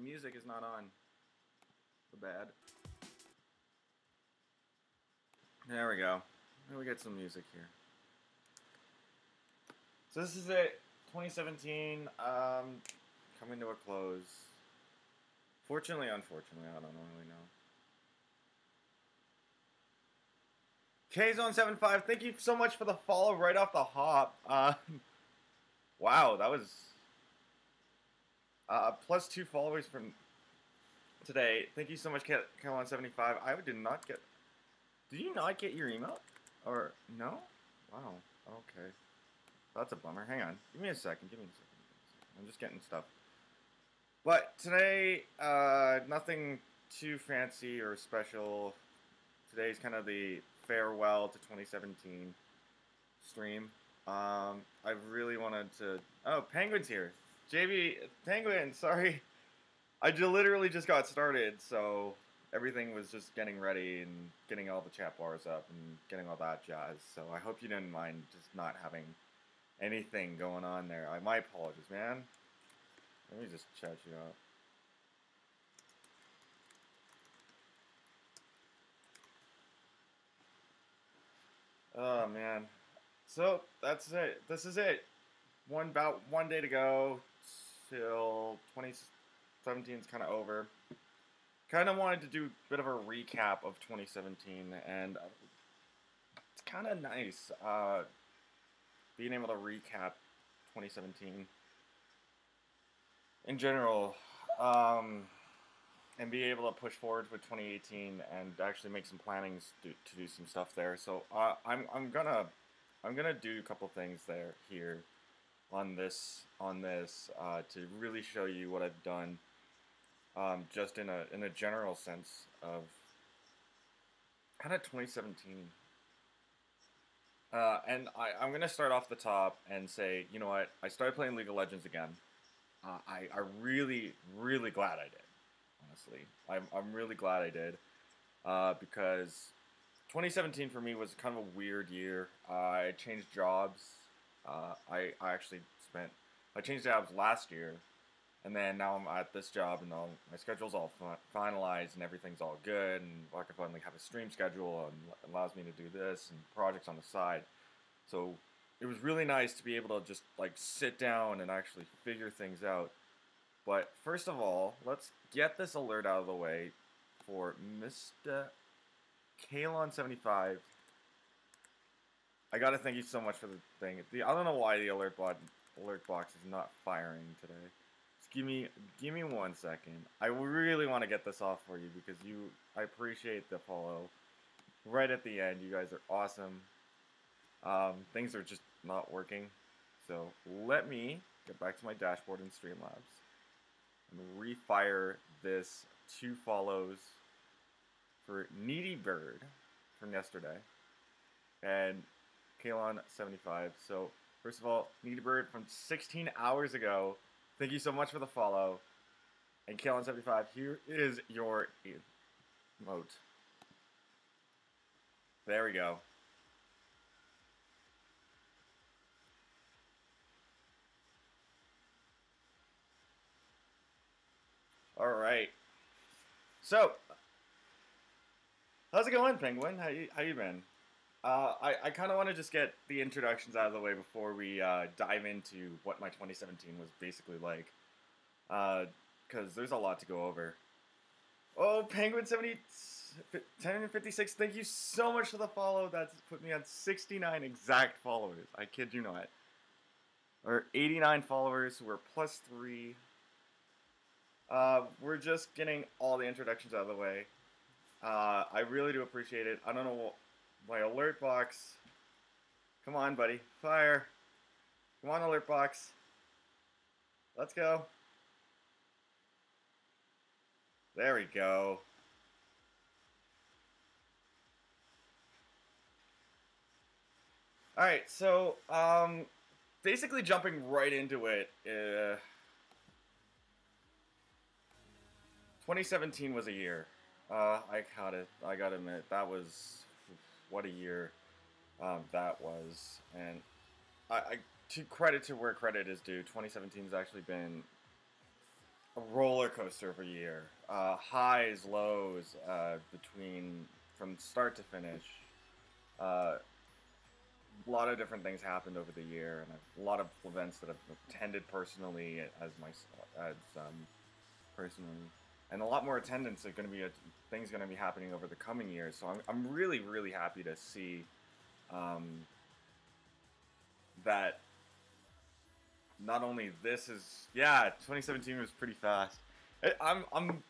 music is not on. The bad. There we go. Now we get some music here. So this is it. 2017. Coming to a close. Fortunately, unfortunately, I don't really know. KZone75, thank you so much for the follow right off the hop. Wow, that was plus 2 followers from today. Thank you so much, KZone75. I did not get. Did you not get your email? Or no? Wow. Okay. That's a bummer. Hang on. Give me a second. Give me a second. I'm just getting stuff. But today, nothing too fancy or special. Today's kind of the farewell to 2017 stream. I really wanted to. Oh, Penguin's here. JB Penguin. Sorry, I literally just got started, so everything was just getting ready and getting all the chat bars up and getting all that jazz. So I hope you didn't mind just not having anything going on there. My apologies, man. Let me just chat you out. Oh man. So that's it. This is it. About 1 day to go till 2017 is kind of over. Kind of wanted to do a bit of a recap of 2017, and it's kind of nice being able to recap 2017 in general, and be able to push forward with 2018 and actually make some plannings to do some stuff there. So I'm gonna do a couple things here on this to really show you what I've done, just in a general sense of kind of 2017. And I'm gonna start off the top and say, you know what? I started playing League of Legends again. I really glad I did. Honestly, I'm really glad I did, because 2017 for me was kind of a weird year. I changed jobs. I changed jobs last year, and then now I'm at this job, and my schedule's all finalized, and everything's all good, and I can finally have a stream schedule, and it allows me to do this and projects on the side. So it was really nice to be able to just like sit down and actually figure things out. But first of all, let's get this alert out of the way for Mr. Kalon75. I gotta thank you so much for the thing. I don't know why the alert box is not firing today. Just give me 1 second. I really want to get this off for you because I appreciate the follow. Right at the end, you guys are awesome. Things are just not working. So let me get back to my dashboard in Streamlabs and refire this 2 follows for Needy Bird from yesterday and Kalon75. So first of all, Needy Bird from 16 hours ago, thank you so much for the follow. And Kalon75, here is your emote. There we go. All right. So, how's it going, Penguin? How you been? I kind of want to just get the introductions out of the way before we dive into what my 2017 was basically like, because there's a lot to go over. Oh, Penguin 1056, thank you so much for the follow. That's put me on 69 exact followers. I kid you not. Or 89 followers. We're plus 3. We're just getting all the introductions out of the way. I really do appreciate it. I don't know my alert box. Come on, buddy. Fire. Come on, alert box. Let's go. There we go. Alright, so, basically jumping right into it, 2017 was a year. I gotta admit, that was, what a year that was. And to credit to where credit is due, 2017 has actually been a roller coaster of a year. Highs, lows, between from start to finish. Uh, a lot of different things happened over the year, and a lot of events that I've attended personally as personally, and a lot more attendance are going to be things going to be happening over the coming years. So I'm really really happy to see um, that not only this is 2017 was pretty fast. I'm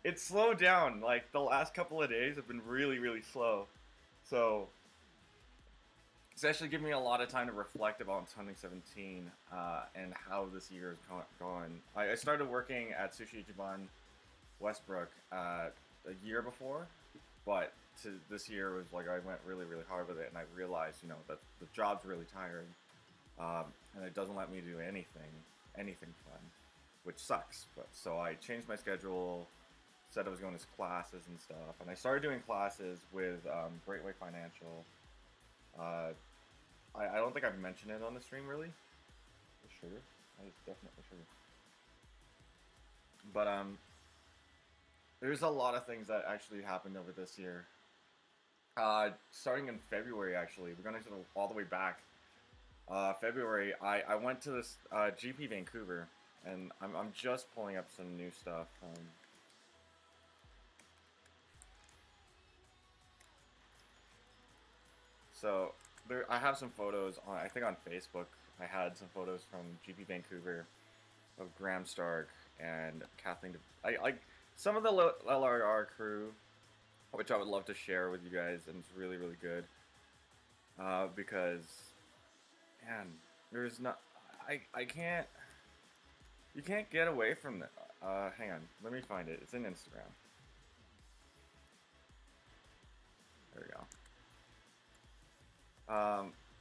it's slowed down. Like the last couple of days have been really really slow, so it's actually given me a lot of time to reflect about 2017 and how this year has gone. I started working at Sushi Ichiban Westbrook a year before, but this year was like I went really really hard with it, and I realized that the job's really tiring, and it doesn't let me do anything fun, which sucks. But so I changed my schedule, said I was going to classes and stuff, and I started doing classes with Great Way Financial. I don't think I've mentioned it on the stream really. For sure, I definitely should. But there's a lot of things that actually happened over this year. Starting in February, actually, we're gonna go all the way back. February, I went to this GP Vancouver, and I'm just pulling up some new stuff. So I have some photos on. I think on Facebook, I had some photos from GP Vancouver of Graham Stark and Kathleen. I some of the LRR crew, which I would love to share with you guys, and it's really really good. Because man, there's not. I can't. You can't get away from that. Hang on, let me find it. It's in Instagram. There we go.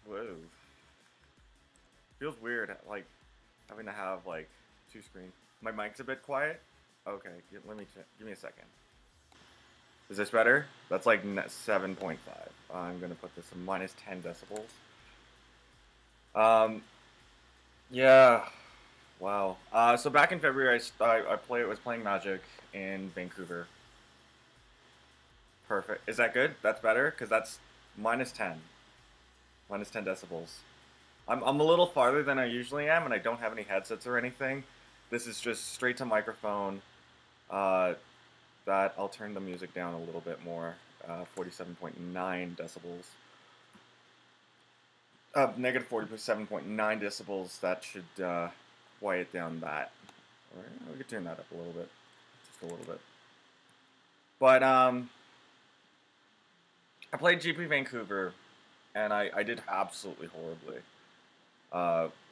Whoa. Feels weird, like, having to have, like, two screens. My mic's a bit quiet? Okay, let me give me a second. Is this better? That's like 7.5. I'm gonna put this in minus 10 decibels. Yeah. Wow. So back in February, I was playing Magic in Vancouver. Perfect. Is that good? That's better? Because that's minus 10. Minus 10 decibels. I'm a little farther than I usually am, and I don't have any headsets or anything. This is just straight to microphone. That I'll turn the music down a little bit more. 47.9 decibels. Negative 47.9 decibels. That should quiet down that. Or we could turn that up a little bit, just a little bit. But I played GP Vancouver, and I did absolutely horribly,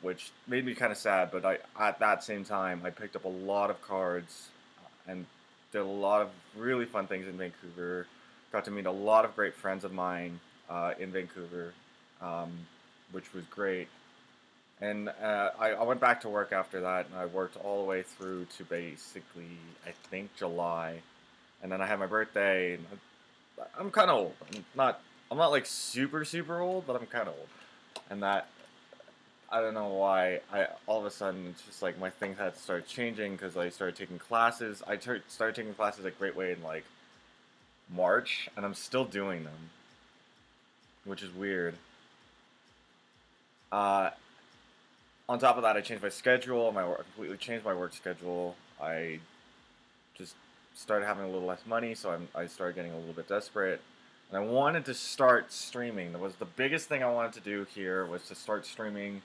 which made me kind of sad. But at that same time, I picked up a lot of cards and did a lot of really fun things in Vancouver. Got to meet a lot of great friends of mine in Vancouver, which was great. And I went back to work after that, and I worked all the way through to basically, I think, July. And then I had my birthday, and I'm kind of old. I'm not like super super old, but I'm kind of old. And that, I don't know why, all of a sudden it's just like my things had to start changing because I started taking classes. I started taking classes at Great Way in like March, and I'm still doing them, which is weird. On top of that, I changed my schedule. Completely changed my work schedule. I just started having a little less money, so I started getting a little bit desperate. And I wanted to start streaming. That was the biggest thing I wanted to do here, was to start streaming.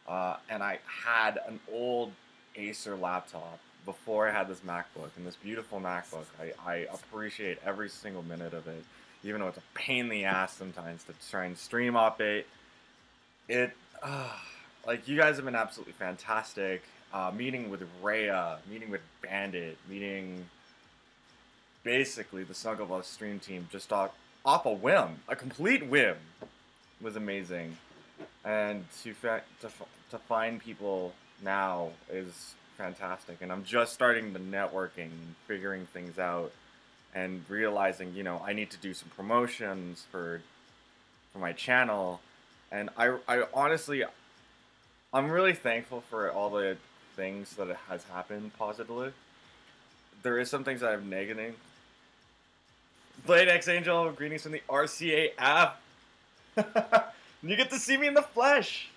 And I had an old Acer laptop before I had this MacBook. And this beautiful MacBook, I appreciate every single minute of it. Even though it's a pain in the ass sometimes to try and stream off it. Like, you guys have been absolutely fantastic. Meeting with Rhea, meeting with Bandit, meeting basically the Snugglebug stream team just off a whim, a complete whim, was amazing. And to find people now is fantastic. And I'm just starting the networking, figuring things out, and realizing, I need to do some promotions for my channel. And I honestly, I'm really thankful for all the things that has happened positively. There is some things that I'm negating. Blade X Angel, greetings from the RCA app. You get to see me in the flesh.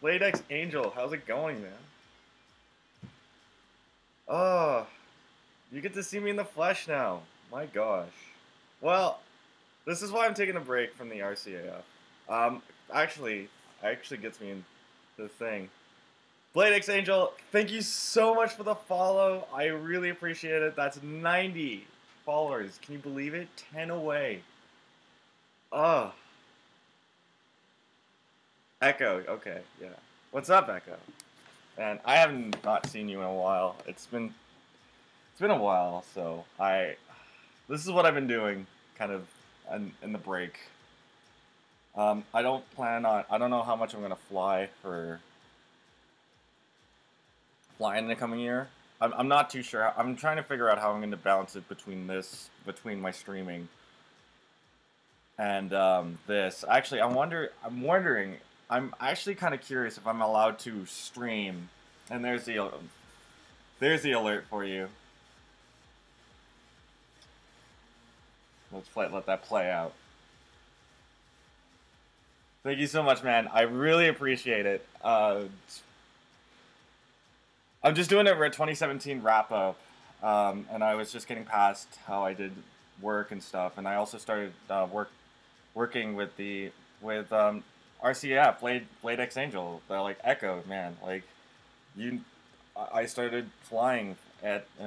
Blade X Angel, how's it going, man? Oh, you get to see me in the flesh now. My gosh. Well, this is why I'm taking a break from the RCA app. Actually gets me in the thing. Blade X Angel, thank you so much for the follow. I really appreciate it. That's 90 followers. Can you believe it? 10 away. Oh. Echo, okay, yeah. What's up, Echo? And I haven't not seen you in a while. It's been a while, so this is what I've been doing, kind of, in the break. I don't know how much I'm gonna fly in the coming year. I'm not too sure. I'm trying to figure out how I'm gonna balance it between my streaming and this. Actually, I'm wondering. I'm actually kind of curious if I'm allowed to stream. And there's the alert for you. Let that play out. Thank you so much, man. I really appreciate it. I'm just doing it for a 2017 wrap up, and I was just getting past how I did work and stuff, and I also started working with RCF, Blade X Angel, like Echo, man, like I started flying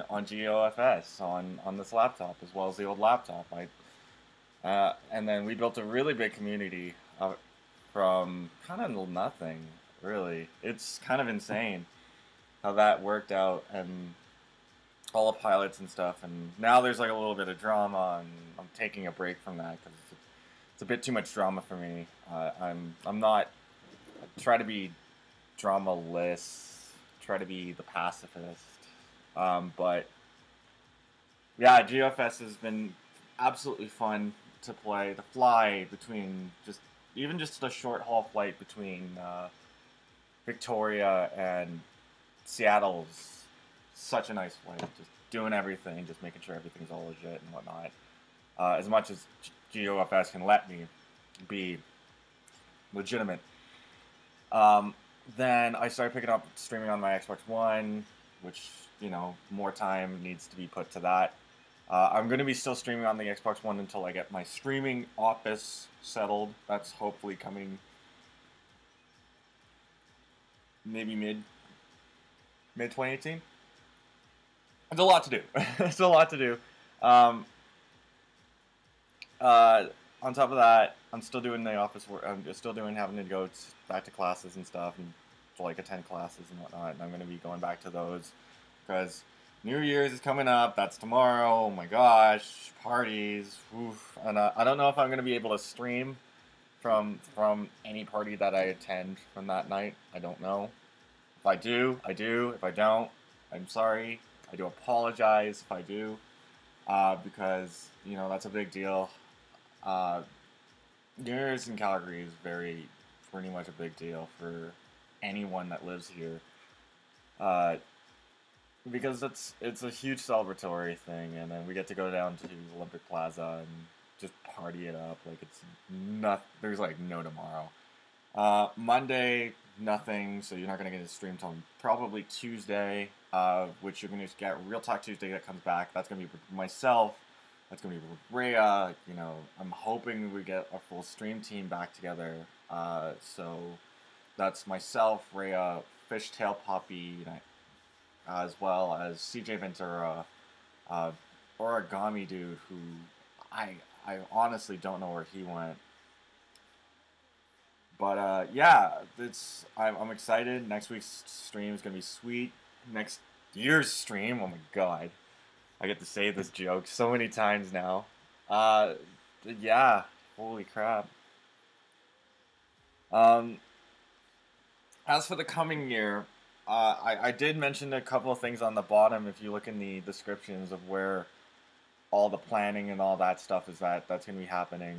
on GOFS on this laptop as well as the old laptop. And then we built a really big community from kind of nothing, really. It's kind of insane how that worked out, and all the pilots and stuff. And now there's like a little bit of drama, and I'm taking a break from that because it's a bit too much drama for me. I'm not. I try to be drama-less. Try to be the pacifist. But yeah, GFS has been absolutely fun to play. The fly between even just a short haul flight between Victoria and Seattle's such a nice flight. Just doing everything, just making sure everything's all legit and whatnot. As much as GOFS can let me be legitimate. Then I started picking up streaming on my Xbox One, which, more time needs to be put to that. I'm going to be still streaming on the Xbox One until I get my streaming office settled. That's hopefully coming maybe mid 2018. It's a lot to do. It's a lot to do. On top of that, I'm still doing the office work. I'm still having to go back to classes and stuff, and to like attend classes and whatnot. And I'm going to be going back to those because New Year's is coming up. That's tomorrow. Oh my gosh, parties. Oof. And I don't know if I'm going to be able to stream from any party that I attend from that night. I don't know. If I do, I do. If I don't, I'm sorry. I do apologize if I do, because that's a big deal. New Year's in Calgary is pretty much a big deal for anyone that lives here, because it's a huge celebratory thing, and then we get to go down to Olympic Plaza and just party it up like it's there's like no tomorrow. Monday, nothing, so you're not going to get a stream till probably Tuesday, which you're going to get Real Talk Tuesday that comes back. That's going to be myself. That's going to be Rhea. I'm hoping we get a full stream team back together. So that's myself, Rhea, Fishtail Poppy, as well as CJ Ventura, Origami Dude, who I honestly don't know where he went. But yeah, I'm excited. Next week's stream is going to be sweet. Next year's stream, oh my god. I get to say this joke so many times now. Yeah, holy crap. As for the coming year, I did mention a couple of things on the bottom. If you look in the descriptions of where all the planning and all that stuff is that's going to be happening.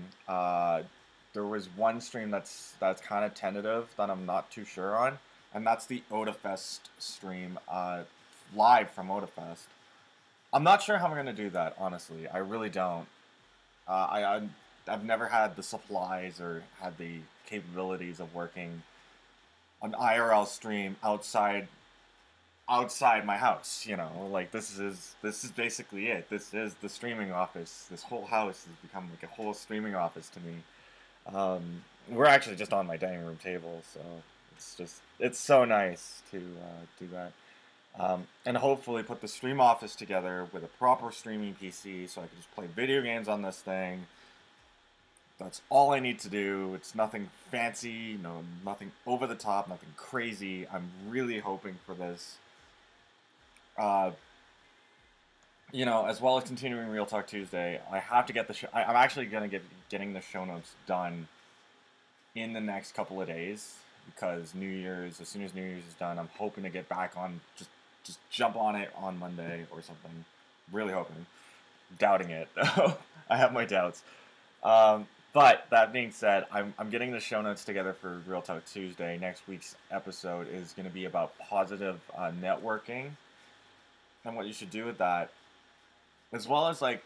There was one stream that's kind of tentative that I'm not too sure on. and that's the OdaFest stream, live from OdaFest. I'm not sure how I'm gonna do that, honestly. I really don't. I've never had the supplies or had the capabilities of working an IRL stream outside my house. You know, like this is basically it. This is the streaming office. This whole house has become like a whole streaming office to me. We're actually just on my dining room table, so it's so nice to do that. And hopefully put the stream office together with a proper streaming PC so I can just play video games on this thing. That's all I need to do. It's nothing fancy, nothing over the top, nothing crazy. I'm really hoping for this. You know, as well as continuing Real Talk Tuesday, I have to get the show. I'm actually gonna getting the show notes done in the next couple of days because New Year's. As soon as New Year's is done, I'm hoping to get back on. Just jump on it on Monday or something. Really hoping. Doubting it. I have my doubts. But that being said, I'm getting the show notes together for Real Talk Tuesday. Next week's episode is going to be about positive networking and what you should do with that. As well as, like,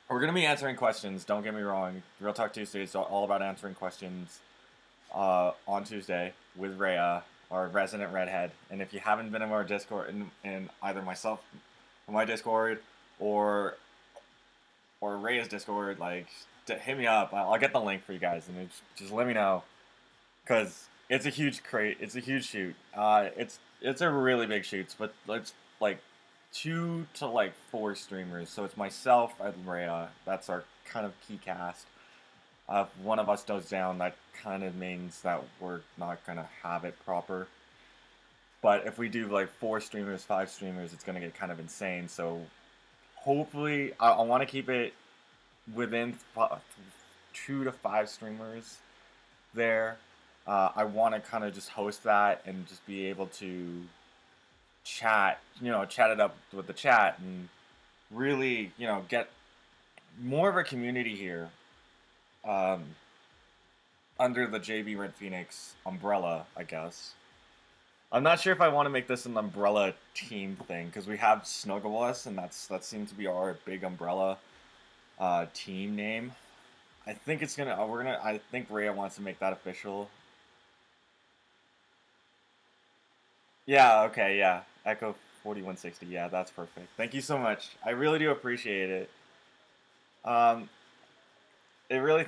we're going to be answering questions. Don't get me wrong. Real Talk Tuesday is all about answering questions on Tuesday with Rhea, our resident redhead. And if you haven't been in our Discord, in either myself, my Discord, or Rhea's Discord, like, hit me up. I'll get the link for you guys, and just let me know, because it's a huge crate. It's a huge shoot. It's a really big shoot, but it's like 2 to 4 streamers. So it's myself and Rhea. That's our kind of key cast. If one of us goes down, that kind of means that we're not gonna have it proper. But if we do 4 streamers, 5 streamers, it's gonna get kind of insane. So hopefully, I want to keep it within 2 to 5 streamers there. I want to kind of just host that and just be able to chat it up with the chat and really, get more of a community here under the JBRedPhoenix umbrella, I guess. I'm not sure if I want to make this an umbrella team thing, because we have Snuggle Us, and that seems to be our big umbrella team name. I think I think Rhea wants to make that official. Yeah, okay, yeah. Echo 4160, yeah, that's perfect. Thank you so much. I really do appreciate it. It really,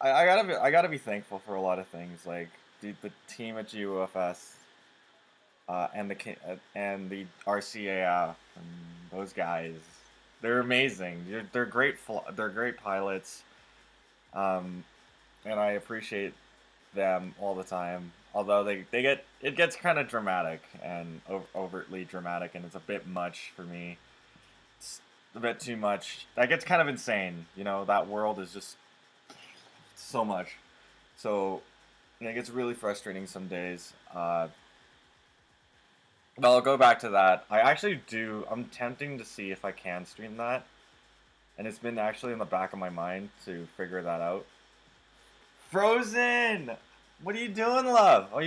I gotta be thankful for a lot of things, like the team at GUFS, and the RCAF, and those guys. They're amazing. They're great. They're great pilots, and I appreciate them all the time. Although it gets kind of dramatic and overtly dramatic, and it's a bit much for me. It's a bit too much. That gets kind of insane. That world is just so much. So it gets really frustrating some days. Well, I'll go back to that. I'm tempting to see if I can stream that. And it's been actually in the back of my mind to figure that out. Frozen! What are you doing, love? What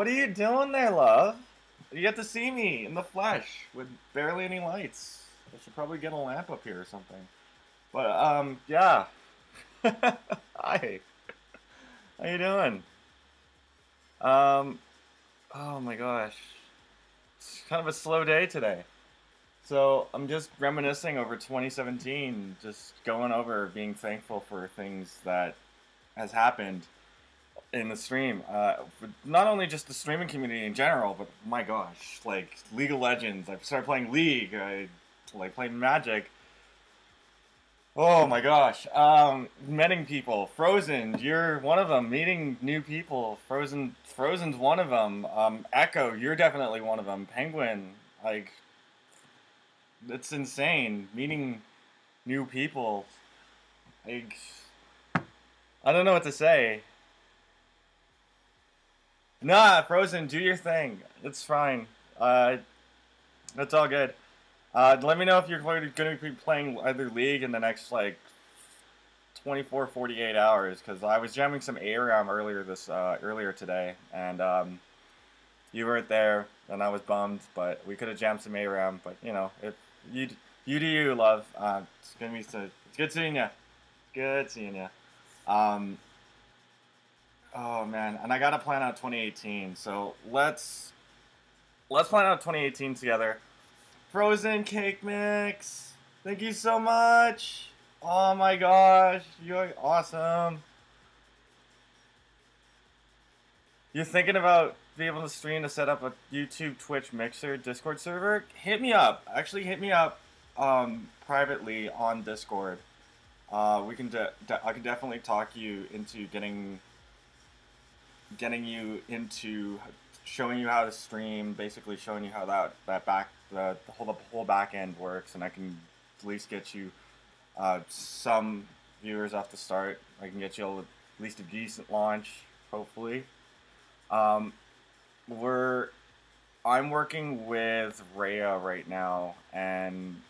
are you doing there, love? You get to see me in the flesh with barely any lights. I should probably get a lamp up here or something. But, yeah. Hi. How you doing? Oh my gosh. It's kind of a slow day today. So I'm just reminiscing over 2017, just going over being thankful for things that has happened in the stream. Not only just the streaming community in general, but my gosh, like League of Legends. I started playing League. I play Magic. Oh my gosh. Meeting people. Frozen, you're one of them. Meeting new people. Frozen's one of them. Echo, you're definitely one of them. Penguin, it's insane. Meeting new people. I don't know what to say. Nah, Frozen, do your thing. It's fine. That's all good. Let me know if you're going to be playing either League in the next, 20 24, 48 hours because I was jamming some ARAM earlier today, and you weren't there, and I was bummed. But we could have jammed some ARAM. But you know, if you do you, love. It's good seeing you. Good seeing you. Um, oh man, and I gotta plan out 2018. So let's plan out 2018 together. Frozen cake mix. Thank you so much. Oh my gosh, you're awesome. You're thinking about being able to stream to set up a YouTube, Twitch, Mixer, Discord server? Hit me up. Actually, hit me up privately on Discord. I can definitely talk you into getting you into showing you how to stream, basically showing you how the whole back end works, and I can at least get you some viewers off the start. I can get you at least a decent launch, hopefully. I'm working with Rhea right now, and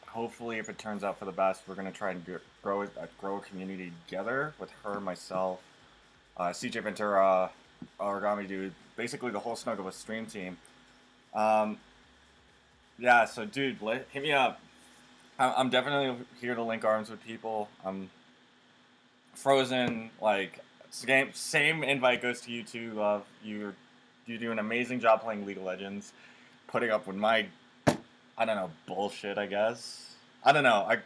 hopefully, if it turns out for the best, we're gonna try and grow a community together with her, myself, CJ Ventura, Origami Dude, basically the whole Snug of a stream team. Yeah, so dude, hit me up. I'm definitely here to link arms with people. I'm Frozen, like, same invite goes to you too, love. You do an amazing job playing League of Legends, putting up with my, I don't know, bullshit, I guess. I don't know. I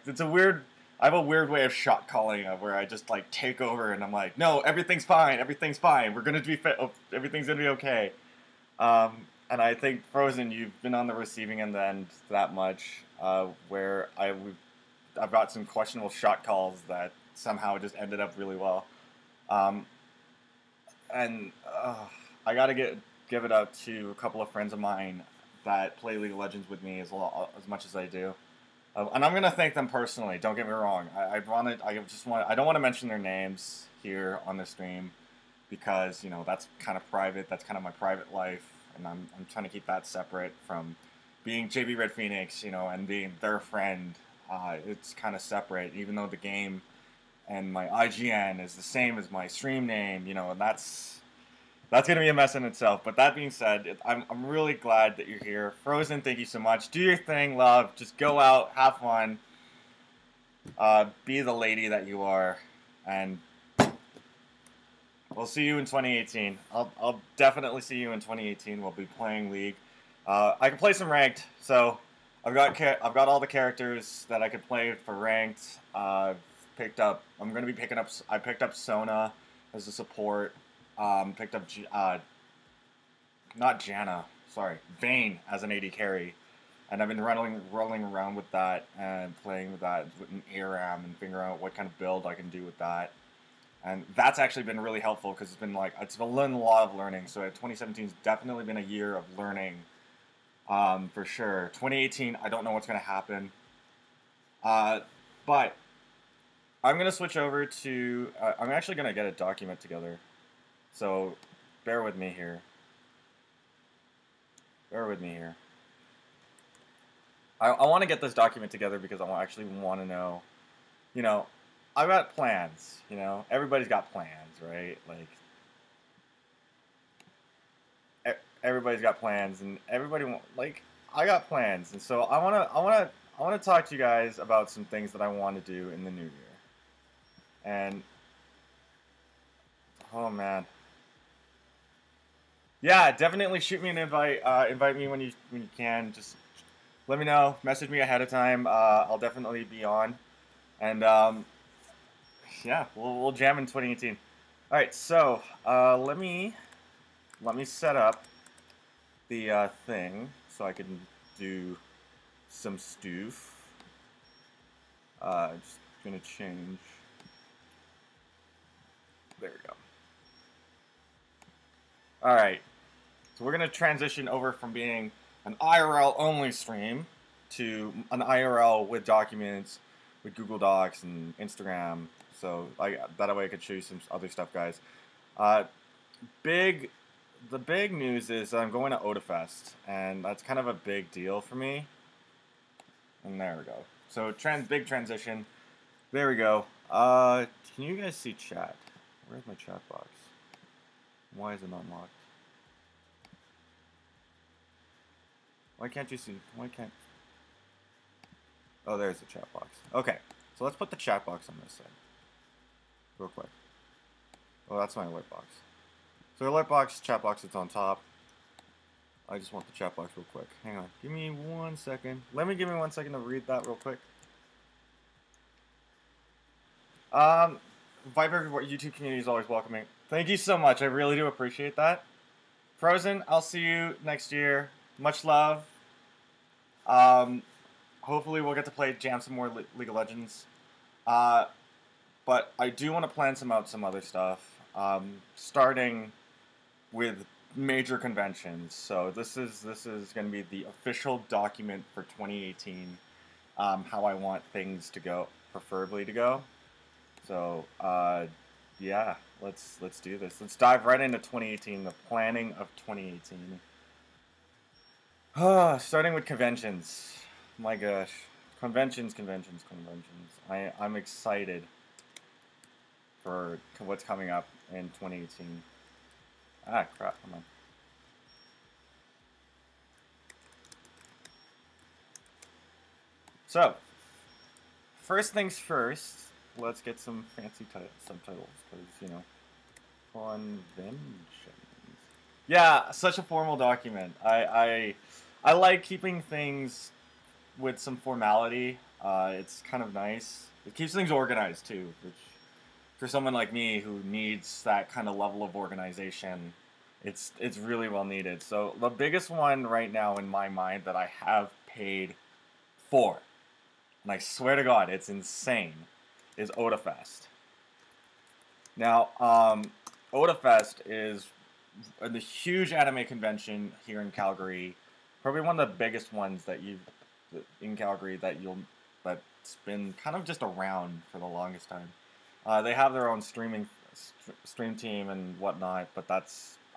have a weird way of shot calling where I just like take over and I'm like, no, everything's fine, everything's fine. We're gonna be everything's gonna be okay. And I think Frozen, you've been on the receiving end that much, where I've got some questionable shot calls that somehow just ended up really well. And I gotta give it up to a couple of friends of mine that play League of Legends with me as much as I do. And I'm gonna thank them personally. Don't get me wrong. I don't want to mention their names here on the stream because you know that's kind of private. That's kind of my private life, and I'm trying to keep that separate from being JBRedPhoenix, you know, and being their friend. It's kind of separate, even though the game and my IGN is the same as my stream name, you know, and that's going to be a mess in itself. But that being said, I'm really glad that you're here. Frozen, thank you so much. Do your thing, love. Just go out, have fun. Be the lady that you are. And we'll see you in 2018. I'll definitely see you in 2018. We'll be playing League. I can play some ranked, so I've got all the characters that I could play for ranked. I picked up Sona as a support. Picked up not Janna, sorry, Vayne as an AD carry, and I've been rolling around with that and playing with that with an ARAM and figuring out what kind of build I can do with that, and that's actually been really helpful because it's been a lot of learning. So 2017 has definitely been a year of learning, for sure. 2018, I don't know what's gonna happen, but I'm gonna switch over to. I'm actually gonna get a document together. So, bear with me here. I want to get this document together because I actually want to know, you know, I've got plans, you know, everybody's got plans, right? Like, everybody's got plans, and I got plans, and so I want to talk to you guys about some things that I want to do in the new year. And, oh man. Yeah, definitely shoot me an invite. Invite me when you can. Just let me know. Message me ahead of time. I'll definitely be on. And yeah, we'll jam in 2018. All right, so let me set up the thing so I can do some stoof. Just gonna change. There we go. All right. So we're going to transition over from being an IRL only stream to an IRL with documents, with Google Docs and Instagram. So that way I could show you some other stuff, guys. The big news is I'm going to Odafest, and that's kind of a big deal for me. And there we go. So big transition. There we go. Can you guys see chat? Where's my chat box? Why is it not locked? Why can't you see? Why can't... Oh, there's the chat box. Okay, so let's put the chat box on this side. Real quick. Oh, that's my alert box. So alert box, chat box, it's on top. I just want the chat box real quick. Hang on. Give me 1 second. Give me 1 second to read that real quick. Viber YouTube community is always welcoming. Thank you so much. I really do appreciate that. Frozen, I'll see you next year. Much love. Hopefully we'll get to play jam some more League of Legends. But I do want to plan some other stuff. Starting with major conventions. So this is going to be the official document for 2018. How I want things to go, preferably to go. So yeah, let's do this. Let's dive right into 2018. The planning of 2018. Starting with conventions. My gosh, conventions. I'm excited for what's coming up in 2018. Ah, crap, come on. So, first things first, let's get some fancy subtitles, because, you know, conventions. Yeah, such a formal document. I like keeping things with some formality. It's kind of nice. It keeps things organized, too, which... For someone like me who needs that kind of level of organization, it's really well needed. So the biggest one right now in my mind that I have paid for, and I swear to God, it's insane, is OtaFest. Now, OtaFest is the huge anime convention here in Calgary, probably one of the biggest ones that's been kind of just around for the longest time. They have their own stream team and whatnot, but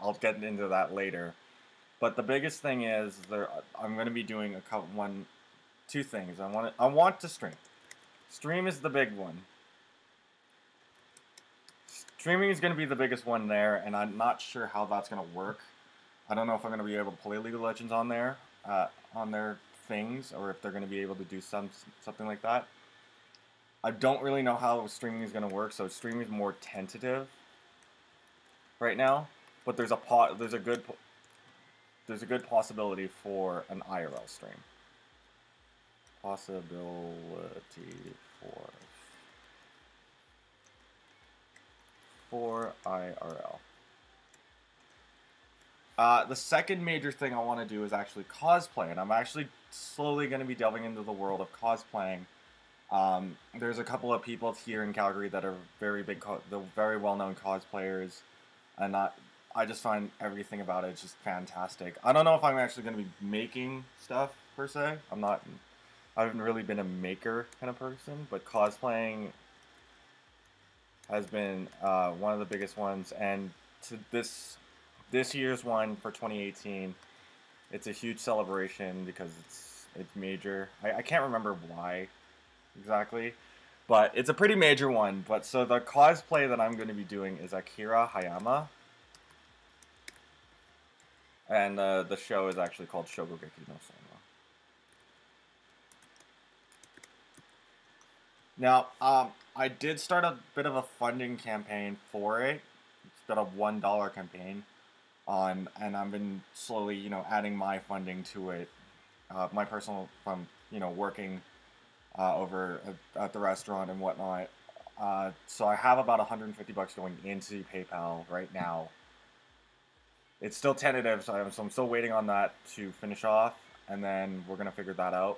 I'll get into that later. But the biggest thing is I'm going to be doing two things. I want to stream. Stream is the big one. Streaming is going to be the biggest one there, and I'm not sure how that's going to work. I don't know if I'm going to be able to play League of Legends on their things, or if they're going to be able to do something like that. I don't really know how streaming is going to work, so streaming is more tentative right now. But there's a good possibility for an IRL stream. Possibility for IRL. The second major thing I want to do is actually cosplay, and I'm actually slowly going to be delving into the world of cosplaying. There's a couple of people here in Calgary that are very well-known cosplayers, and I just find everything about it just fantastic. I don't know if I'm actually going to be making stuff per se. I haven't really been a maker kind of person, but cosplaying has been one of the biggest ones, and to this year's one for 2018, it's a huge celebration because it's major. I can't remember why exactly, but it's a pretty major one. But so the cosplay that I'm going to be doing is Akira Hayama, and the show is actually called Shogugeki no Soma. Now, I did start a bit of a funding campaign for it. It's been a $1 campaign and I've been slowly, you know, adding my funding to it, my personal from, you know, working over at the restaurant and whatnot. So I have about $150 going into PayPal right now. It's still tentative, so I'm still waiting on that to finish off, and then we're gonna figure that out.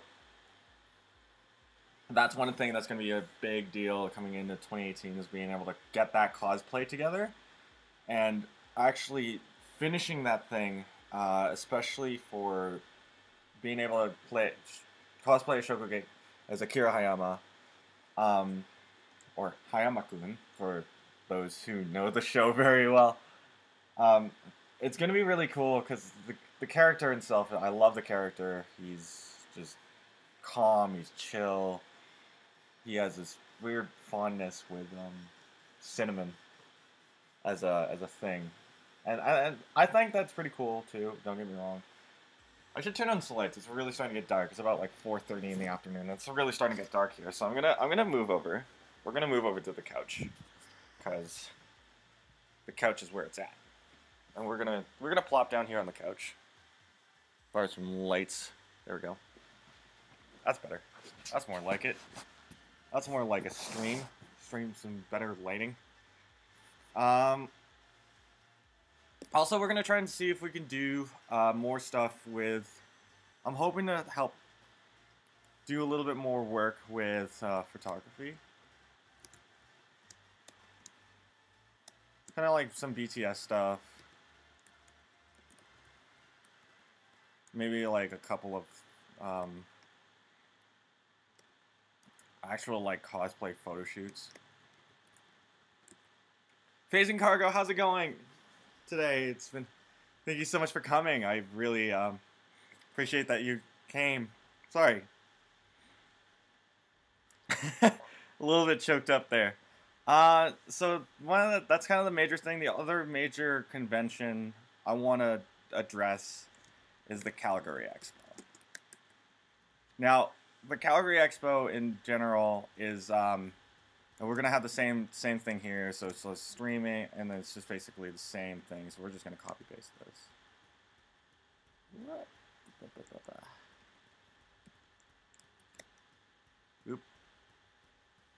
That's one thing that's gonna be a big deal coming into 2018 is being able to get that cosplay together, and actually finishing that thing, especially for being able to cosplay Shogugeki as Akira Hayama, or Hayama-kun, for those who know the show very well. It's going to be really cool, because the character himself, I love the character. He's just calm, he's chill. He has this weird fondness with cinnamon as a thing, and I think that's pretty cool too. Don't get me wrong. I should turn on some lights. It's really starting to get dark. It's about like 4:30 in the afternoon. It's really starting to get dark here. So I'm gonna move over. We're gonna move over to the couch, cause the couch is where it's at, and we're gonna plop down here on the couch. Borrow some lights. There we go. That's better. That's more like it. That's more like a stream. Stream some better lighting. Also, we're going to try and see if we can do more stuff with... I'm hoping to help do a little bit more work with photography. Kind of like some BTS stuff. Maybe like a couple of actual like cosplay photo shoots. Phasing Cargo, how's it going today? It's been... Thank you so much for coming. I really appreciate that you came. Sorry. A little bit choked up there. So that's kind of the major thing. The other major convention I want to address is the Calgary Expo. Now, the Calgary Expo in general is, and we're gonna have the same thing here. So it's streaming, and then it's just basically the same thing. So we're just gonna copy paste this. What? Oop.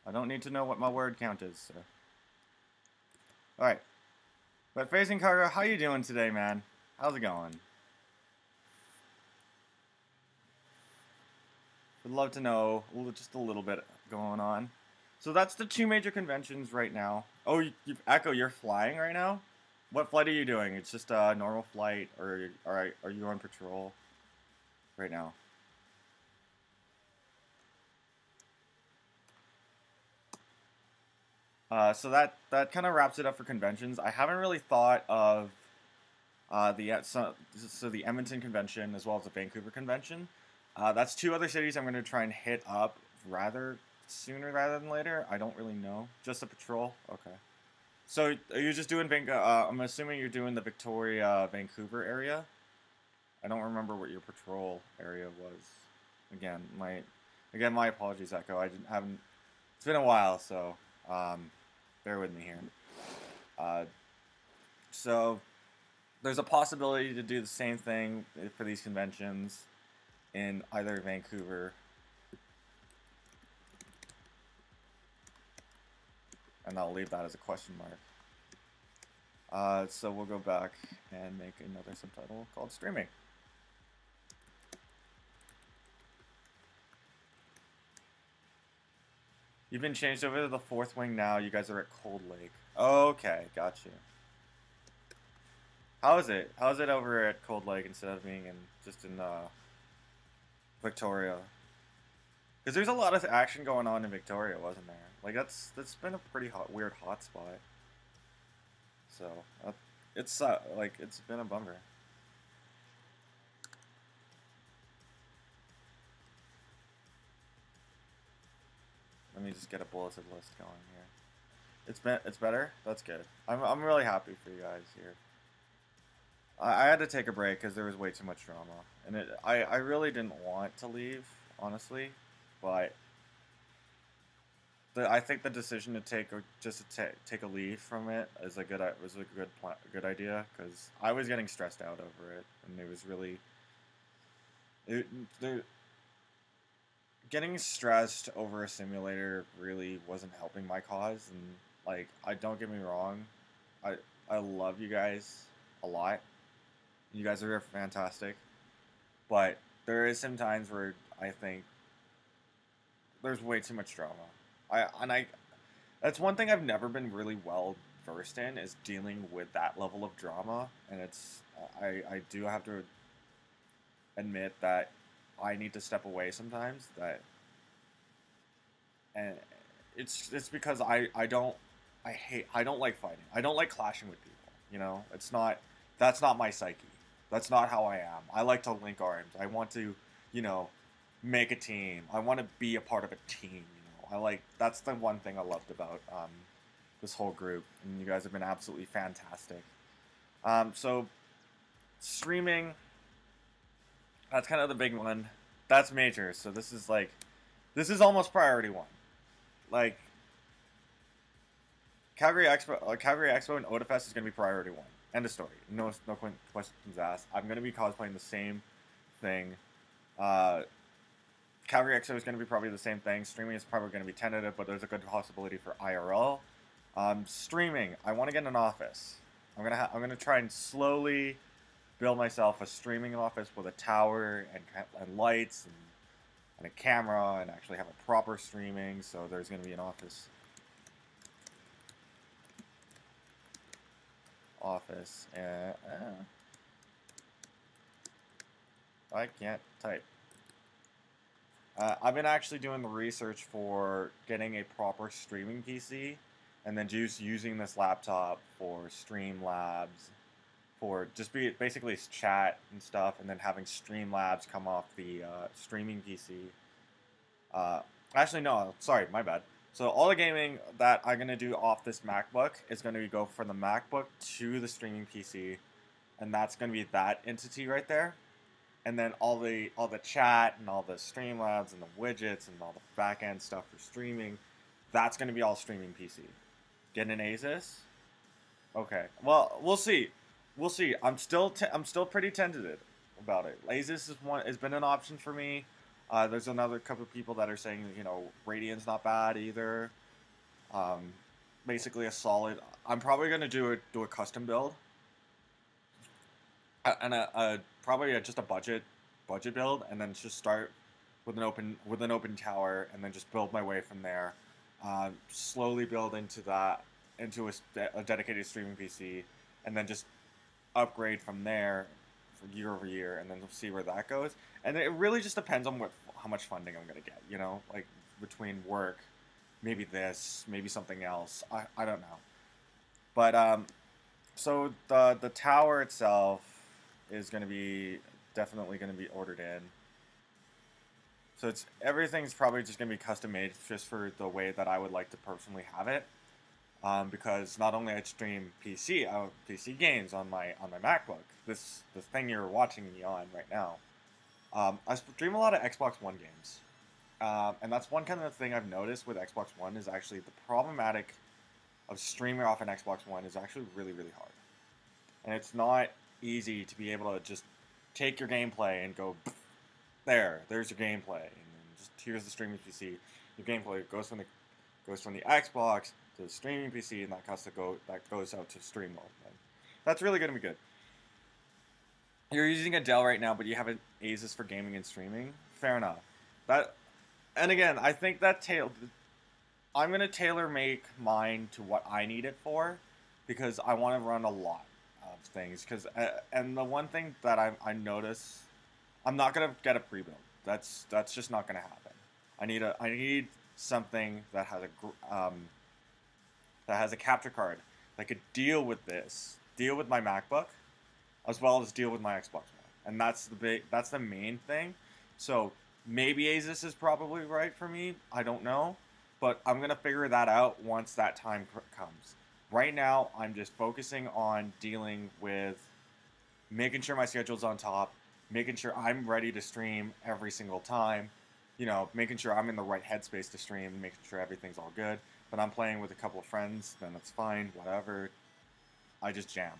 I don't need to know what my word count is. So. All right. But Facing Cargo, how you doing today, man? How's it going? Would love to know just a little bit going on. So that's the two major conventions right now. Oh, Echo, you're flying right now? What flight are you doing? It's just a normal flight, or are you on patrol right now? So that kind of wraps it up for conventions. I haven't really thought of the Edmonton convention as well as the Vancouver convention. That's two other cities I'm going to try and hit up rather sooner rather than later. I don't really know. Just a patrol? Okay. So are you just doing I'm assuming you're doing the Victoria, Vancouver area? I don't remember what your patrol area was. Again, my apologies, Echo. haven't. It's been a while, so bear with me here. So there's a possibility to do the same thing for these conventions in either Vancouver, and I'll leave that as a question mark. So we'll go back and make another subtitle called Streaming. You've been changed over to the fourth wing now. You guys are at Cold Lake. Okay, got you. How is it? How is it over at Cold Lake instead of being just in Victoria? Because there's a lot of action going on in Victoria, wasn't there? Like that's been a pretty weird hot spot. So it's like it's been a bummer. Let me just get a bulleted list going here. It's better. That's good. I'm really happy for you guys here. I had to take a break because there was way too much drama, and I really didn't want to leave, honestly, but I think the decision to take a leave from it was a good idea, because I was getting stressed out over it, and it was really getting stressed over a simulator really wasn't helping my cause. And like, don't get me wrong, I love you guys a lot. You guys are fantastic, but there is some times where I think there's way too much drama. That's one thing I've never been really well versed in, is dealing with that level of drama. And I do have to admit that I need to step away sometimes. And it's because I don't like fighting. I don't like clashing with people. You know, that's not my psyche. That's not how I am. I like to link arms. I want to, make a team. I want to be a part of a team. that's the one thing I loved about this whole group, and you guys have been absolutely fantastic. So streaming, that's kind of the big one. That's major. So this is almost priority one. Like Calgary Expo and Odafest is going to be priority one. End of story. No questions asked. I'm going to be cosplaying the same thing. Calgary Expo is going to be probably the same thing. Streaming is probably going to be tentative, but there's a good possibility for IRL. Streaming, I want to get an office. I'm gonna try and slowly build myself a streaming office with a tower and lights and a camera, and actually have a proper streaming. So there's going to be an office. I can't type. I've been actually doing the research for getting a proper streaming PC, and then just using this laptop for Streamlabs, for just basically chat and stuff, and then having Streamlabs come off the streaming PC. Actually, no, sorry, my bad. So all the gaming that I'm gonna do off this MacBook is gonna go from the MacBook to the streaming PC, and that's gonna be that entity right there. And then all the chat and all the Streamlabs and the widgets and all the back end stuff for streaming, that's gonna be all streaming PC. Get an Asus? Okay. Well, we'll see. We'll see. I'm still pretty tentative about it. Asus has been an option for me. There's another couple of people that are saying, you know, Radeon's not bad either. Basically a solid. I'm probably gonna do a custom build, and probably just a budget build, and then just start with an open tower, and then just build my way from there. Slowly build into a dedicated streaming PC, and then just upgrade from there for year over year, and then we'll see where that goes. And it really just depends on how much funding I'm gonna get, you know, like between work, maybe this, maybe something else. I don't know. But so the tower itself is definitely gonna be ordered in. So everything's probably just gonna be custom made just for the way that I would like to personally have it. Because not only I stream PC games on my MacBook, this thing you're watching me on right now. I stream a lot of Xbox One games, and that's one kind of thing I've noticed with Xbox One is actually the problematic of streaming off an Xbox One is actually really, really hard, and it's not easy to be able to just take your gameplay and go there's your gameplay, and then just here's the streaming PC. Your gameplay goes from the Xbox to the streaming PC, and that goes out to stream mode. And that's really going to be good. You're using a Dell right now, but you have an Asus for gaming and streaming. Fair enough. And again, I think that I'm going to tailor make mine to what I need it for, because I want to run a lot of things. And the one thing that I notice, I'm not going to get a pre-build. That's just not going to happen. I need something that has a capture card that could deal with my MacBook, as well as deal with my Xbox One, and that's the main thing. So maybe Asus is probably right for me. I don't know, but I'm gonna figure that out once that time comes. Right now, I'm just focusing on dealing with making sure my schedule's on top, making sure I'm ready to stream every single time. You know, making sure I'm in the right headspace to stream, making sure everything's all good. But I'm playing with a couple of friends, then that's fine, whatever. I just jam.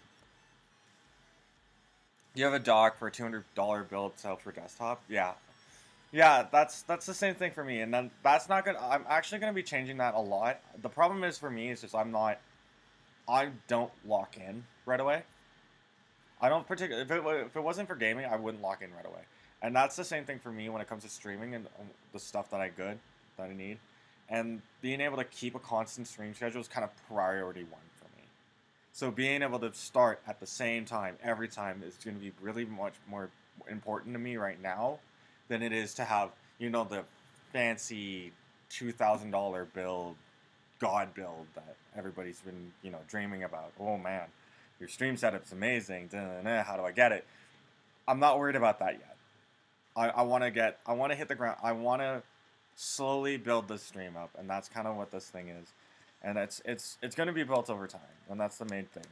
You have a dock for a $200 build sell for desktop? Yeah. Yeah, that's the same thing for me. And then that's not gonna, I'm actually gonna be changing that a lot. The problem is for me is just I don't lock in right away. I don't particularly, if it wasn't for gaming, I wouldn't lock in right away. And that's the same thing for me when it comes to streaming and the stuff that I need. And being able to keep a constant stream schedule is kind of priority one for me. So being able to start at the same time every time is going to be really much more important to me right now than it is to have, you know, the fancy $2,000 build, God build that everybody's been, you know, dreaming about. Oh man, your stream setup's amazing. How do I get it? I'm not worried about that yet. I want to hit the ground. I want to slowly build this stream up, and that's kind of what this thing is. And it's going to be built over time, and that's the main thing.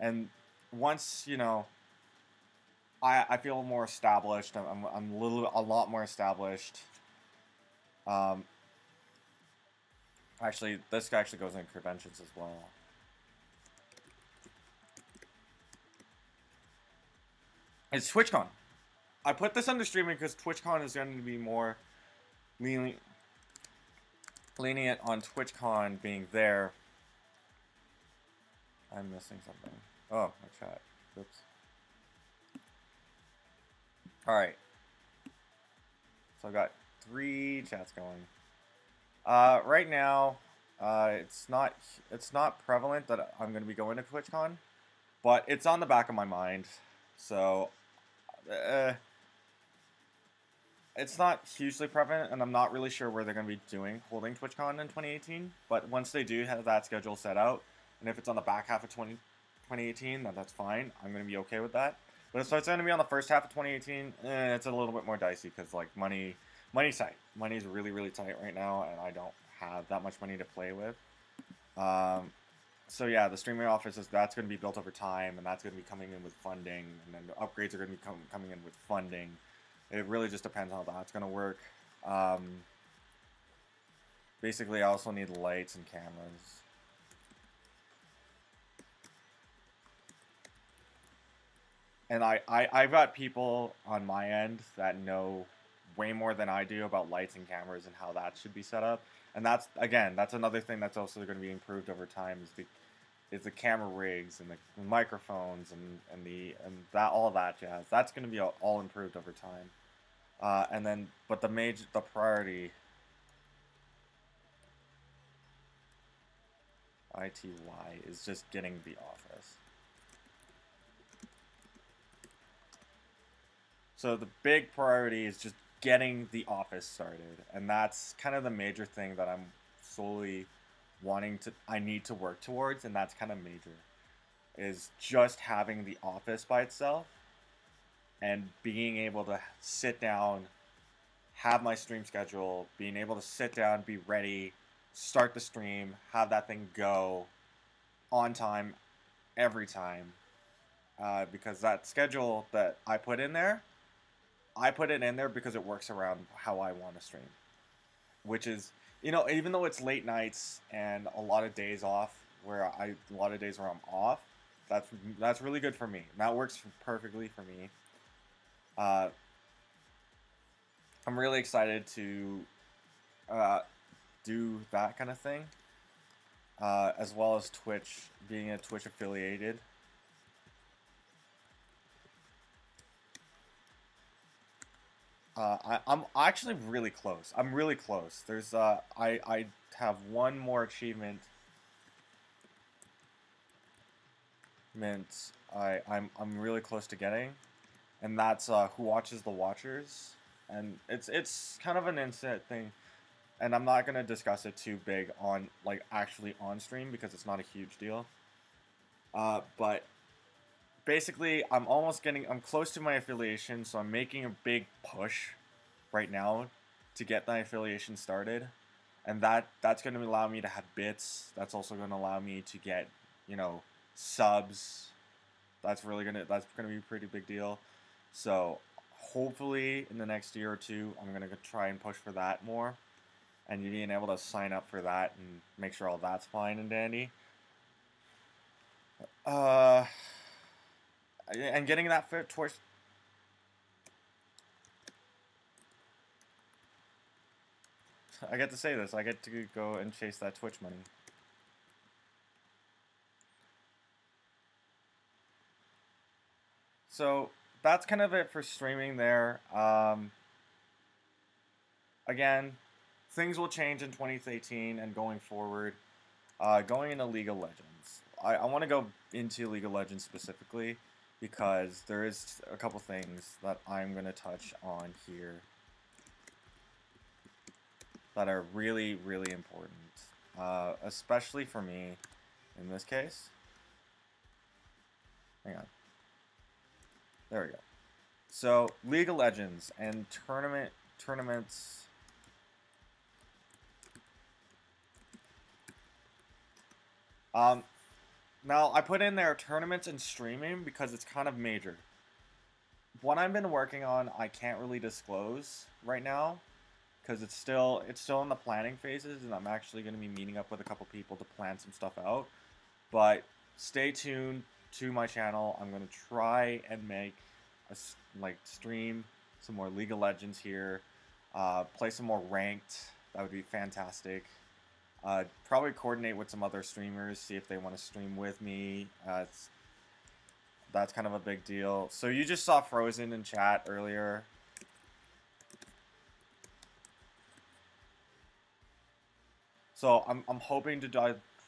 And once, you know, I feel more established, I'm a lot more established. Actually, this actually goes into conventions as well. It's TwitchCon. I put this under streaming because TwitchCon is going to be more lenient on TwitchCon being there. I'm missing something. Oh, my chat. Oops. Alright. So I've got 3 chats going. Right now, it's not prevalent that I'm going to be going to TwitchCon, but it's on the back of my mind. So, it's not hugely prevalent, and I'm not really sure where they're going to be holding TwitchCon in 2018. But once they do have that schedule set out, and if it's on the back half of 2018, then that's fine. I'm going to be okay with that. But if it's going to be on the first half of 2018, it's a little bit more dicey because like money's tight. Money's really, really tight right now, and I don't have that much money to play with. So yeah, the streaming office that's going to be built over time, and that's going to be coming in with funding, and then the upgrades are going to be coming in with funding. It really just depends on how that's going to work. Basically, I also need lights and cameras. And I've got people on my end that know way more than I do about lights and cameras and how that should be set up. And that's another thing that's also going to be improved over time is the camera rigs and the microphones and all that jazz. That's going to be all improved over time. And then, but the priority, ITY, is just getting the office. So the big priority is just getting the office started, and that's kind of the major thing that I'm solely I need to work towards, and that's kind of major, is just having the office by itself and being able to sit down, have my stream schedule, being able to sit down, be ready, start the stream, have that thing go on time every time, because that schedule that I put in there because it works around how I want to stream, which is, you know, even though it's late nights and a lot of days where I'm off, that's really good for me. That works perfectly for me. I'm really excited to do that kind of thing, as well as Twitch, being a Twitch affiliated. I'm actually really close. I'm really close. There's I have one more achievement. I'm really close to getting, and that's Who Watches the Watchers, and it's kind of an instant thing, and I'm not gonna discuss it too big on actually on stream because it's not a huge deal. But basically, I'm close to my affiliation, so I'm making a big push right now to get my affiliation started, and that's going to allow me to have bits. That's also going to allow me to get, you know, subs. That's going to be a pretty big deal. So hopefully in the next year or two, I'm going to try and push for that more, and you being able to sign up for that and make sure all that's fine and dandy. And getting that fit towards. I get to say this. I get to go and chase that Twitch money. So that's kind of it for streaming there. Again, things will change in 2018 and going forward. Going into League of Legends. I want to go into League of Legends specifically, because there is a couple things that I'm going to touch on here that are really, really important, especially for me in this case. Hang on. There we go. So League of Legends and tournaments. Now I put in there tournaments and streaming because it's kind of major. What I've been working on, I can't really disclose right now because it's still in the planning phases, and I'm actually going to be meeting up with a couple people to plan some stuff out. But stay tuned to my channel. I'm going to try and make stream some more League of Legends here, play some more ranked. That would be fantastic. Probably coordinate with some other streamers, see if they want to stream with me. That's kind of a big deal. So you just saw Frozen in chat earlier. So I'm hoping to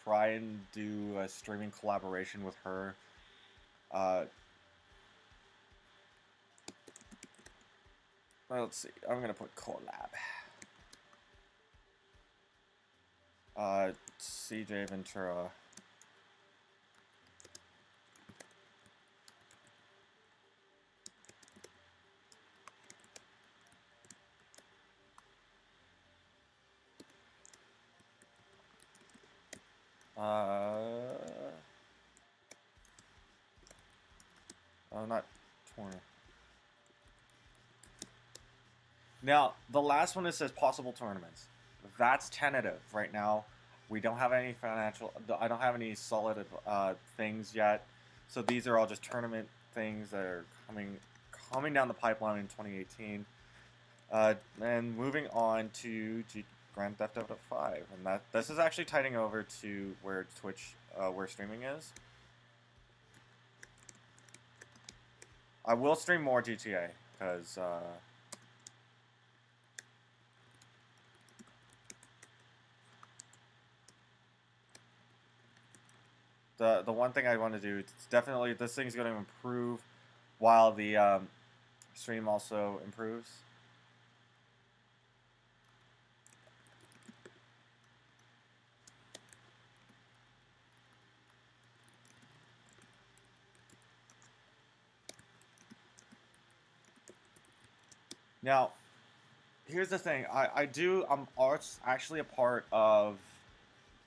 try and do a streaming collaboration with her. Let's see. I'm gonna put collab. CJ Ventura. Oh, not torn. Now, the last one that says possible tournaments. That's tentative right now. We don't have any I don't have any solid things yet. So these are all just tournament things that are coming down the pipeline in 2018. And moving on to Grand Theft Auto 5, and this is actually tiding over to where Twitch, where streaming is. I will stream more GTA because the one thing I want to do, it's definitely this thing's going to improve while the stream also improves. Now, here's the thing. I'm actually a part of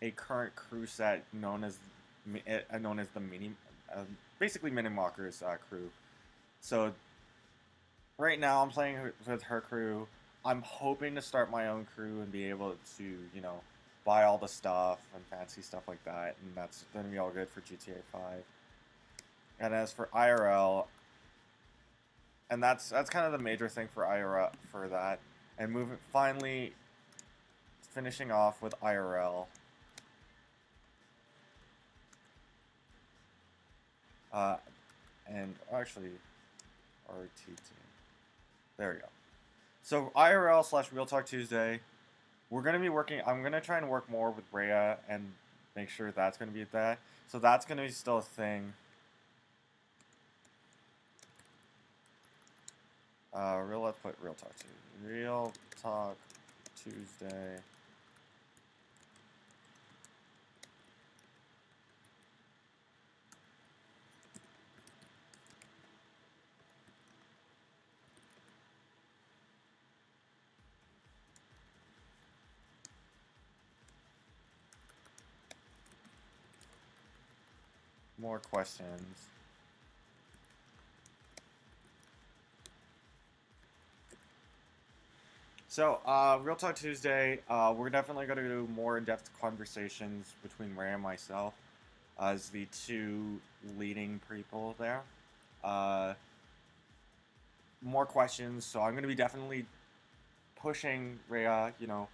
a current crew set known as the basically Minimawker's crew. So right now I'm playing with her crew. I'm hoping to start my own crew and be able to, you know, buy all the stuff and fancy stuff like that, and that's going to be all good for GTA 5. And as for IRL, and that's kind of the major thing for IRL for that, and finally finishing off with IRL. And actually, RTT. There we go. So IRL / Real Talk Tuesday. We're gonna be working. I'm gonna try and work more with Rhea and make sure that's gonna be that. So that's gonna be still a thing. Let's put Real Talk Tuesday. Real Talk Tuesday. More questions. So, Real Talk Tuesday, we're definitely going to do more in-depth conversations between Ray and myself as the two leading people there. More questions, so I'm going to be definitely pushing Rhea, you know,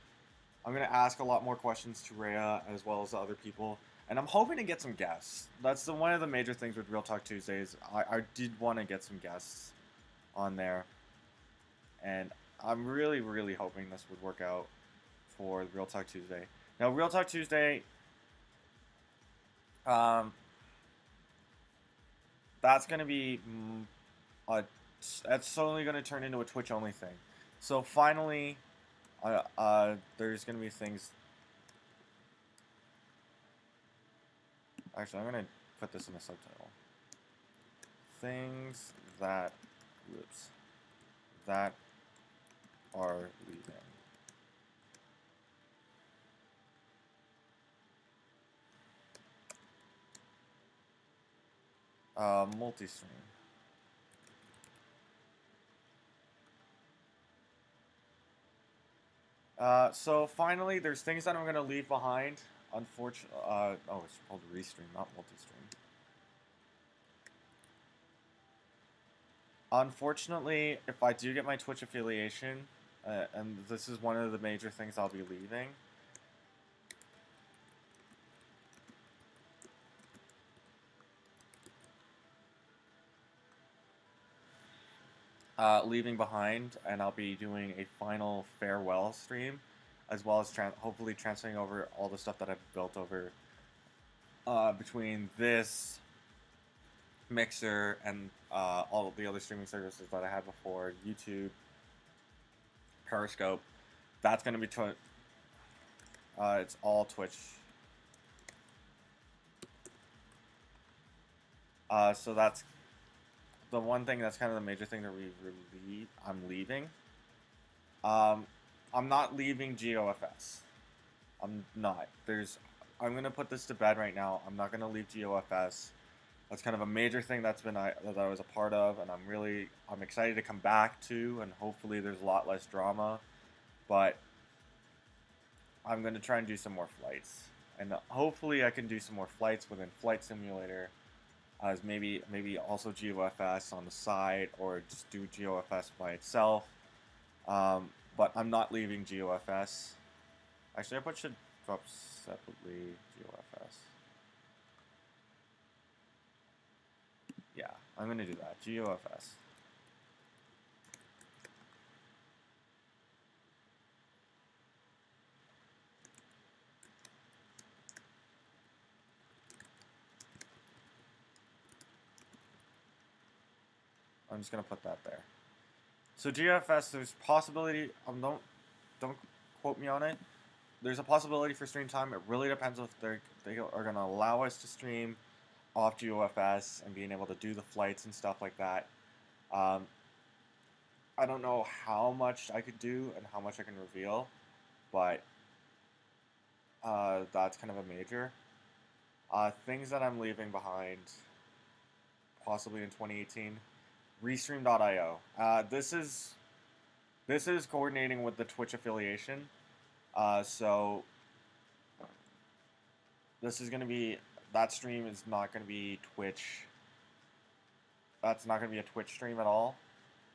I'm going to ask a lot more questions to Rhea as well as other people. And I'm hoping to get some guests. That's one of the major things with Real Talk Tuesdays. I did want to get some guests on there. And I'm really, really hoping this would work out for Real Talk Tuesday. Now, Real Talk Tuesday, that's going to be, that's only going to turn into a Twitch-only thing. So finally, there's going to be things. Actually, I'm going to put this in a subtitle. Things that groups that are leaving. Multi-stream. So finally, there's things that I'm gonna leave behind. Unfortunately, oh, it's called restream, not multi-stream. Unfortunately, if I do get my Twitch affiliation, and this is one of the major things I'll be leaving. Leaving behind, and I'll be doing a final farewell stream, as well as hopefully transferring over all the stuff that I've built over between this Mixer and all of the other streaming services that I had before, YouTube, Periscope. That's going to be it's all Twitch. So that's the one thing that's kind of the major thing that I'm leaving. I'm not leaving GOFS. I'm not. I'm gonna put this to bed right now. I'm not gonna leave GOFS. That's kind of a major thing that I was a part of, and I'm excited to come back to, and hopefully there's a lot less drama. But I'm gonna try and do some more flights, and hopefully I can do some more flights within Flight Simulator. As maybe also GOFS on the side, or just do GOFS by itself. But I'm not leaving GOFS. Actually, I should drop separately GOFS. Yeah, I'm gonna do that. GOFS. I'm just gonna put that there. So GFS, there's possibility. Don't quote me on it. There's a possibility for stream time. It really depends if they are gonna allow us to stream off GOFS and being able to do the flights and stuff like that. I don't know how much I could do and how much I can reveal, but that's kind of a major. Things that I'm leaving behind, possibly in 2018. Restream.io. This is coordinating with the Twitch affiliation. So this is going to be, that stream is not going to be Twitch. That's not going to be a Twitch stream at all.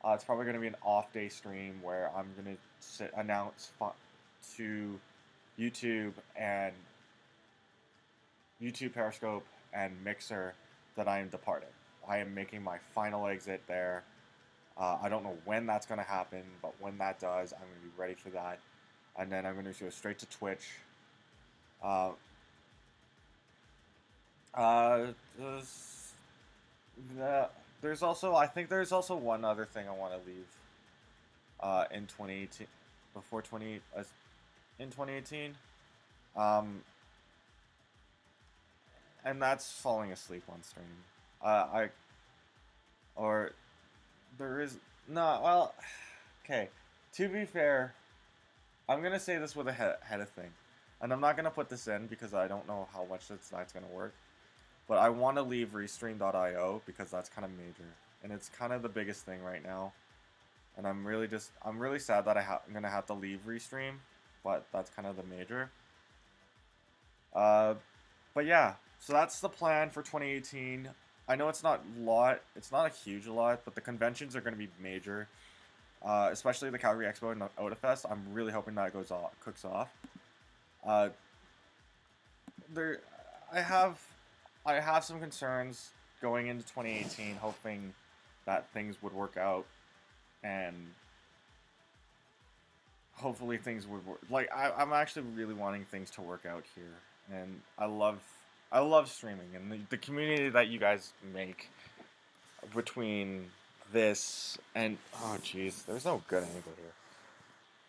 It's probably going to be an off-day stream where I'm going to announce to YouTube and YouTube, Periscope, and Mixer that I am departing. I am making my final exit there. I don't know when that's going to happen, but when that does, I'm going to be ready for that. And then I'm going to go straight to Twitch. There's also, I think there's also one other thing I want to leave in 2018, in 2018. And that's falling asleep on stream. Okay, to be fair, I'm going to say this with a head of thing. And I'm not going to put this in because I don't know how much that's going to work. But I want to leave Restream.io because that's kind of major. And it's kind of the biggest thing right now. And I'm really sad that I'm going to have to leave Restream. But that's kind of the major. But yeah, so that's the plan for 2018. I know it's not a huge lot, but the conventions are going to be major. Especially the Calgary Expo and the Outafest. I'm really hoping that cooks off. I have some concerns going into 2018, hoping that things would work out, and hopefully things would work. Like I'm actually really wanting things to work out here, and I love streaming and the community that you guys make between this and oh jeez, there's no good angle here.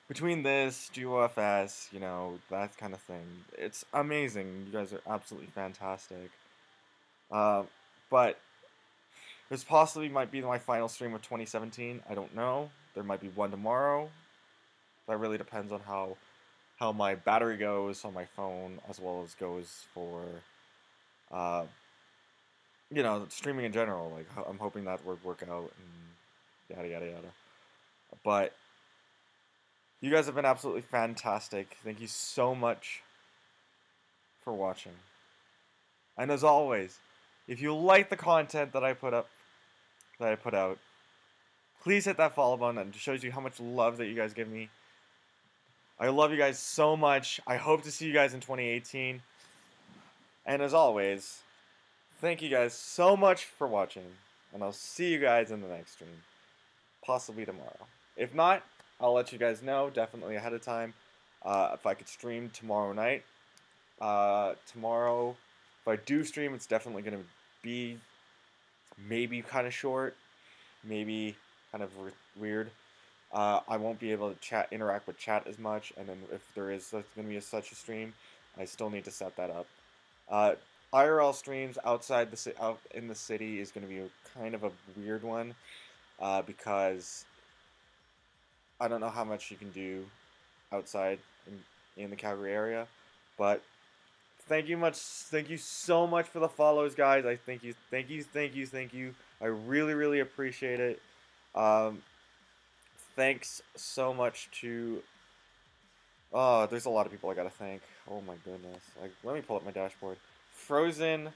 Between this, GOFS, you know, that kind of thing, it's amazing. You guys are absolutely fantastic. But This possibly might be my final stream of 2017. I don't know. There might be one tomorrow. That really depends on how my battery goes on my phone, as well as goes for, uh, you know, streaming in general. Like, I'm hoping that would work out and yada yada yada. But you guys have been absolutely fantastic. Thank you so much for watching. And as always, if you like the content that I put out, please hit that follow button. It shows you how much love that you guys give me. I love you guys so much. I hope to see you guys in 2018. And as always, thank you guys so much for watching. And I'll see you guys in the next stream. Possibly tomorrow. If not, I'll let you guys know definitely ahead of time if I could stream tomorrow night. Tomorrow, if I do stream, it's definitely going to be maybe kind of short, maybe kind of weird. I won't be able to interact with chat as much, and then if there is going to be such a stream, I still need to set that up. IRL streams out in the city is going to be kind of a weird one, because I don't know how much you can do outside in the Calgary area, but thank you so much for the follows, guys. I thank you. I really appreciate it. Thanks so much to. Oh, there's a lot of people I gotta thank. Oh my goodness. Like, let me pull up my dashboard. Frozen,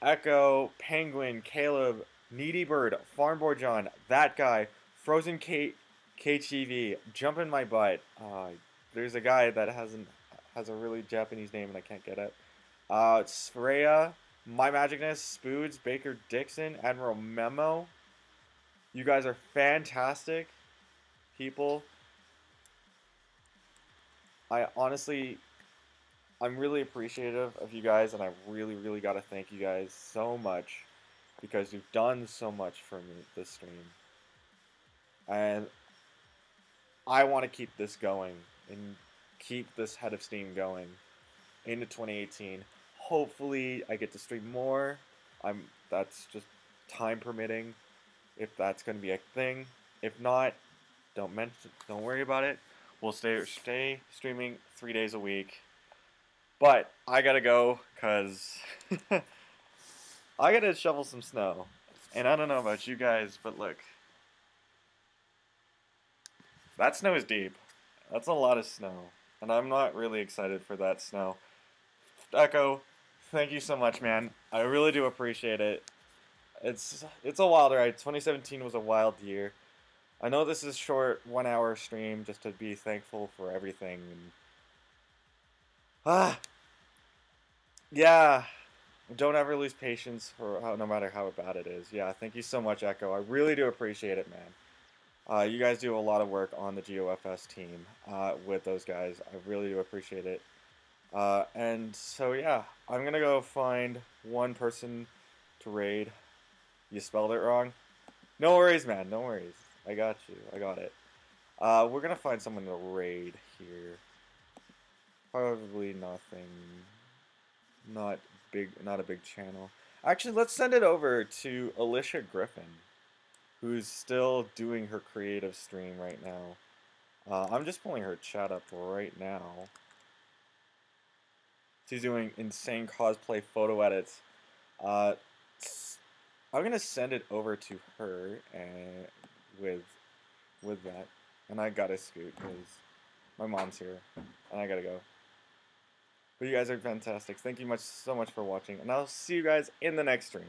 Echo, Penguin, Caleb, Needy Bird, Farmboy John, that guy, Frozen Kate, KTV, Jump in My Butt. There's a guy that has a really Japanese name and I can't get it. Freya, My Magicness, Spoods, Baker Dixon, Admiral Memo. You guys are fantastic people. I'm really appreciative of you guys, and I really got to thank you guys so much because you've done so much for me this stream. And I want to keep this going and keep this head of steam going into 2018. Hopefully I get to stream more. That's just time permitting, if that's going to be a thing. If not, don't worry about it. We'll stay streaming 3 days a week. But I gotta go, cause I gotta shovel some snow. And I don't know about you guys, but look. That snow is deep. That's a lot of snow. And I'm not really excited for that snow. Echo, thank you so much, man. I really do appreciate it. It's a wild ride. 2017 was a wild year. I know this is short 1 hour stream just to be thankful for everything. Yeah. Don't ever lose patience no matter how bad it is. Yeah, thank you so much, Echo. I really do appreciate it, man. You guys do a lot of work on the GOFS team with those guys. I really do appreciate it. And so, yeah, I'm going to go find one person to raid. You spelled it wrong? No worries, man. No worries. I got you. I got it. We're going to find someone to raid here. Probably nothing. Not a big channel. Actually, let's send it over to Alicia Griffin, who's still doing her creative stream right now. I'm just pulling her chat up right now. She's doing insane cosplay photo edits. I'm gonna send it over to her and with that. And I gotta scoot because my mom's here and I gotta go. But you guys are fantastic. Thank you so much for watching, and I'll see you guys in the next stream.